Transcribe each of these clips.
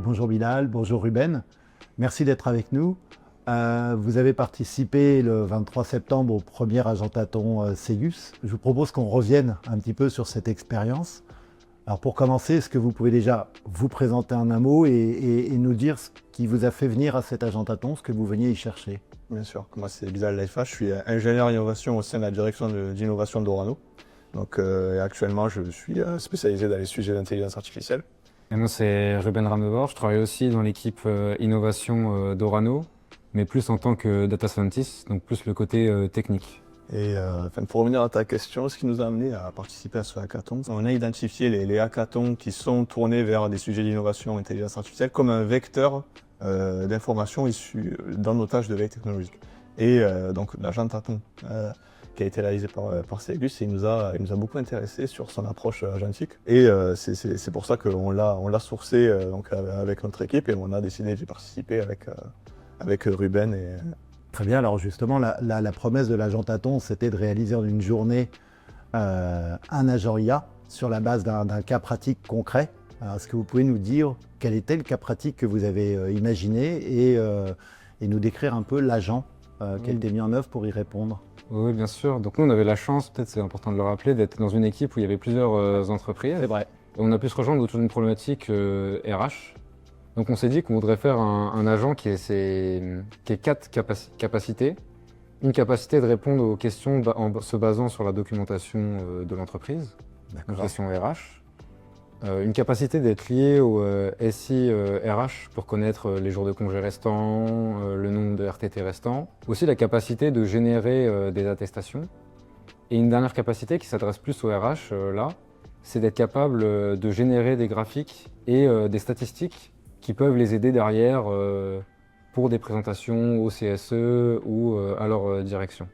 Bonjour Bilal, bonjour Ruben. Merci d'être avec nous. Vous avez participé le 23 septembre au premier Agentathon Ségus. Je vous propose qu'on revienne un petit peu sur cette expérience. Alors pour commencer, est-ce que vous pouvez déjà vous présenter en un mot et nous dire ce qui vous a fait venir à cet Agentathon, ce que vous veniez y chercher? Bien sûr, moi c'est Bilal Laifa, je suis ingénieur innovation au sein de la direction d'innovation d'Orano. Donc actuellement je suis spécialisé dans les sujets d'intelligence artificielle. Et moi, c'est Ruben Ramevor. Je travaille aussi dans l'équipe innovation d'Orano, mais plus en tant que data scientist, donc plus le côté technique. Et pour revenir à ta question, ce qui nous a amené à participer à ce hackathon, on a identifié les hackathons qui sont tournés vers des sujets d'innovation et intelligence artificielle comme un vecteur d'information issu dans nos tâches de veille technologique. Et donc l'Agentathon qui a été réalisé par Ségus, il nous a beaucoup intéressé sur son approche agentique. Et c'est pour ça qu'on l'a sourcé donc, avec notre équipe et on a décidé d'y participer avec Ruben. Très bien, alors justement, la promesse de l'Agentathon, c'était de réaliser en une journée un agent IA sur la base d'un cas pratique concret. Alors, est-ce que vous pouvez nous dire quel était le cas pratique que vous avez imaginé et nous décrire un peu l'agent qui a été mis en œuvre pour y répondre? Oui, bien sûr. Donc nous, on avait la chance, peut-être c'est important de le rappeler, d'être dans une équipe où il y avait plusieurs entreprises. C'est vrai. Et on a pu se rejoindre autour d'une problématique RH. Donc on s'est dit qu'on voudrait faire un agent qui ait quatre capacités. Une capacité de répondre aux questions en se basant sur la documentation de l'entreprise, donc question RH. Une capacité d'être lié au SI RH pour connaître les jours de congé restants, le nombre de RTT restants. Aussi la capacité de générer des attestations. Et une dernière capacité qui s'adresse plus au RH, c'est d'être capable de générer des graphiques et des statistiques qui peuvent les aider derrière pour des présentations au CSE ou à leur direction.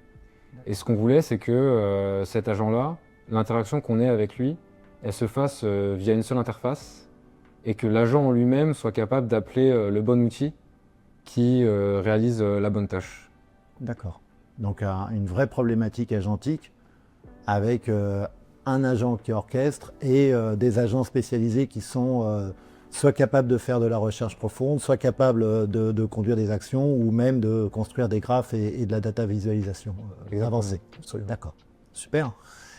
Et ce qu'on voulait, c'est que cet agent-là, l'interaction qu'on ait avec lui, elle se fasse via une seule interface et que l'agent en lui-même soit capable d'appeler le bon outil qui réalise la bonne tâche. D'accord. Donc une vraie problématique agentique avec un agent qui orchestre et des agents spécialisés qui sont soit capables de faire de la recherche profonde, soit capables de conduire des actions ou même de construire des graphes et de la data visualisation avancée. D'accord, super.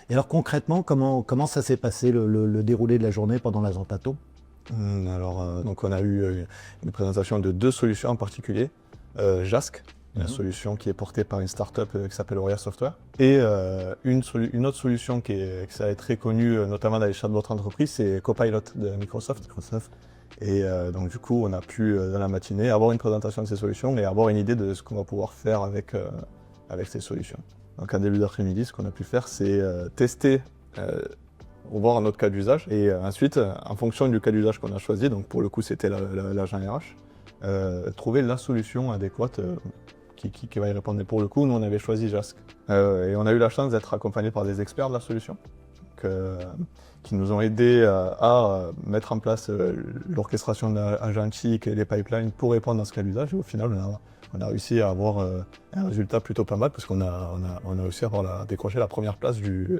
Et alors concrètement, comment ça s'est passé le déroulé de la journée pendant l'Agentathon? Donc on a eu une présentation de deux solutions en particulier. JASK, une solution qui est portée par une start-up qui s'appelle Auria Software. Et une autre solution qui est très connue, notamment dans les chatbots entreprises, c'est Copilot de Microsoft. Et donc du coup, on a pu, dans la matinée, avoir une présentation de ces solutions et avoir une idée de ce qu'on va pouvoir faire avec ces solutions. Donc en début d'après-midi, ce qu'on a pu faire, c'est tester, voir notre cas d'usage. Et ensuite, en fonction du cas d'usage qu'on a choisi, donc pour le coup c'était l'agent RH, trouver la solution adéquate qui va y répondre. Et pour le coup, nous on avait choisi JASK. Et on a eu la chance d'être accompagnés par des experts de la solution qui nous ont aidés à mettre en place l'orchestration agentique et les pipelines pour répondre à ce cas d'usage. Et au final, on a réussi à avoir un résultat plutôt pas mal parce qu'on a réussi à décrocher la première place du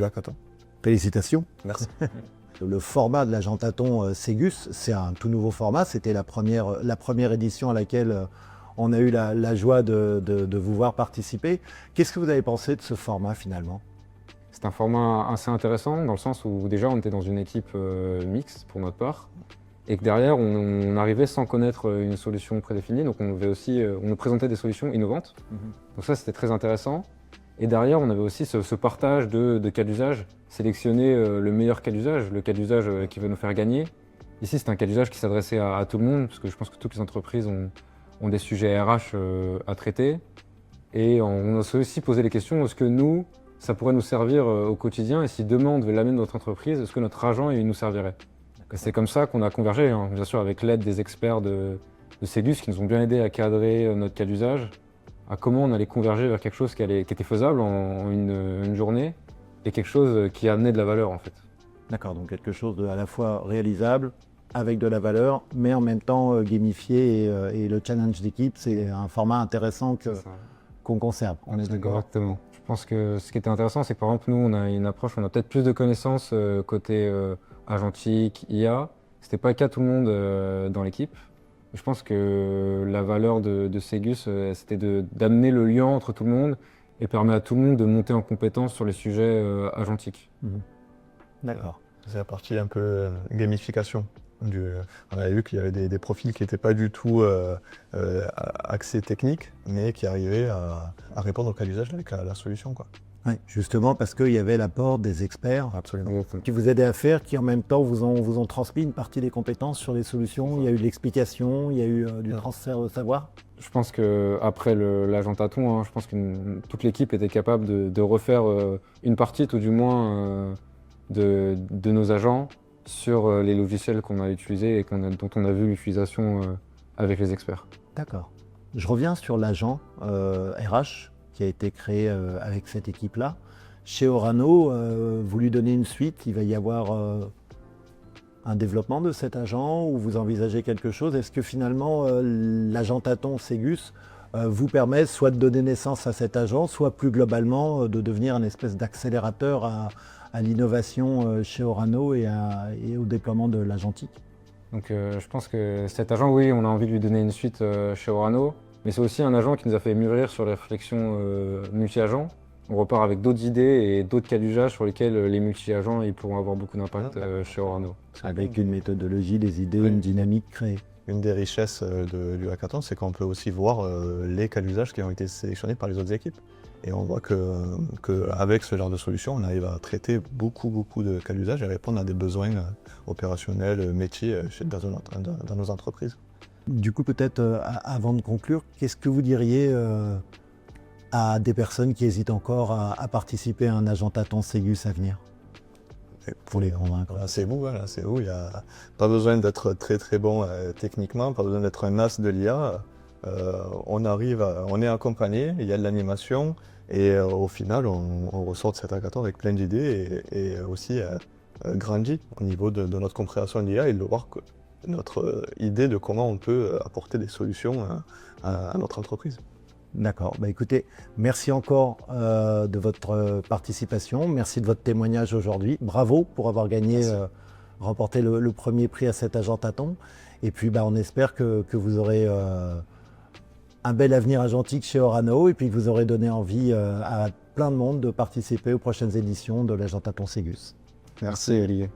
hackathon. Félicitations. Merci. Le format de l'Agentathon Ségus, c'est un tout nouveau format. C'était la première édition à laquelle on a eu la joie de vous voir participer. Qu'est-ce que vous avez pensé de ce format finalement? C'est un format assez intéressant dans le sens où déjà on était dans une équipe mixte pour notre part et que derrière on arrivait sans connaître une solution prédéfinie, donc on nous présentait des solutions innovantes. Donc ça c'était très intéressant. Et derrière on avait aussi ce partage de cas d'usage, sélectionner le meilleur cas d'usage, le cas d'usage qui va nous faire gagner. Ici c'est un cas d'usage qui s'adressait à tout le monde parce que je pense que toutes les entreprises ont des sujets RH à traiter. Et on s'est aussi posé les questions, est-ce que nous, ça pourrait nous servir au quotidien et si demain on devait l'amener dans notre entreprise, est-ce que notre agent il nous servirait? C'est comme ça qu'on a convergé, hein, bien sûr avec l'aide des experts de Ségus qui nous ont bien aidé à cadrer notre cas d'usage, à comment on allait converger vers quelque chose qui était faisable en une journée et quelque chose qui amenait de la valeur en fait. D'accord, donc quelque chose à la fois réalisable, avec de la valeur, mais en même temps gamifié et le challenge d'équipe, c'est un format intéressant qu'on conserve. On est d'accord. Exactement. Je pense que ce qui était intéressant, c'est que par exemple, nous, on a une approche, on a peut-être plus de connaissances côté agentique, IA. C'était pas le cas tout le monde dans l'équipe. Je pense que la valeur de Ségus, c'était d'amener le lien entre tout le monde et permet à tout le monde de monter en compétence sur les sujets agentiques. D'accord. C'est la partie un peu gamification. On avait vu qu'il y avait des profils qui n'étaient pas du tout axés techniques, mais qui arrivaient à répondre au cas d'usage avec la solution, quoi. Ouais, justement parce qu'il y avait l'apport des experts Absolument. qui vous aidaient à faire, qui en même temps vous ont transmis une partie des compétences sur les solutions. Il y a eu de l'explication, il y a eu du transfert de savoir. Je pense qu'après l'agent tâton, je pense que toute l'équipe était capable de refaire une partie, tout du moins, de nos agents sur les logiciels qu'on a utilisés et dont on a vu l'utilisation avec les experts. D'accord. Je reviens sur l'agent RH qui a été créé avec cette équipe-là. Chez Orano, vous lui donnez une suite, il va y avoir un développement de cet agent ou vous envisagez quelque chose? Est-ce que finalement l'agent tâton Ségus vous permet soit de donner naissance à cet agent, soit plus globalement de devenir une espèce d'accélérateur à l'innovation chez Orano et au déploiement de l'agentique? Donc je pense que cet agent, oui, on a envie de lui donner une suite chez Orano, mais c'est aussi un agent qui nous a fait mûrir sur la réflexion multi-agents. On repart avec d'autres idées et d'autres cas d'usage sur lesquels les multi-agents ils pourront avoir beaucoup d'impact chez Orano. Avec une méthodologie, des idées, Oui. une dynamique créée. Une des richesses du hackathon, c'est qu'on peut aussi voir les cas d'usage qui ont été sélectionnés par les autres équipes. Et on voit qu'avec ce genre de solution, on arrive à traiter beaucoup de cas d'usage et répondre à des besoins opérationnels, métiers dans nos entreprises. Du coup, peut-être avant de conclure, qu'est-ce que vous diriez à des personnes qui hésitent encore à participer à un agent tâton Ségus à venir? Pour les convaincre. Là, c'est vous, là, c'est vous. Il n'y a pas besoin d'être très bon techniquement, pas besoin d'être un as de l'IA. On est accompagné, il y a de l'animation et au final, on ressort de cet hackathon avec plein d'idées et aussi grandi au niveau de notre compréhension de l'IA et de voir que notre idée de comment on peut apporter des solutions à notre entreprise. D'accord. Bah, écoutez, merci encore de votre participation. Merci de votre témoignage aujourd'hui. Bravo pour avoir gagné, remporté le premier prix à cet agent tâton. Et puis, on espère que vous aurez un bel avenir agentique chez Orano et puis que vous aurez donné envie à plein de monde de participer aux prochaines éditions de l'agent tâton Ségus. Merci Olivier.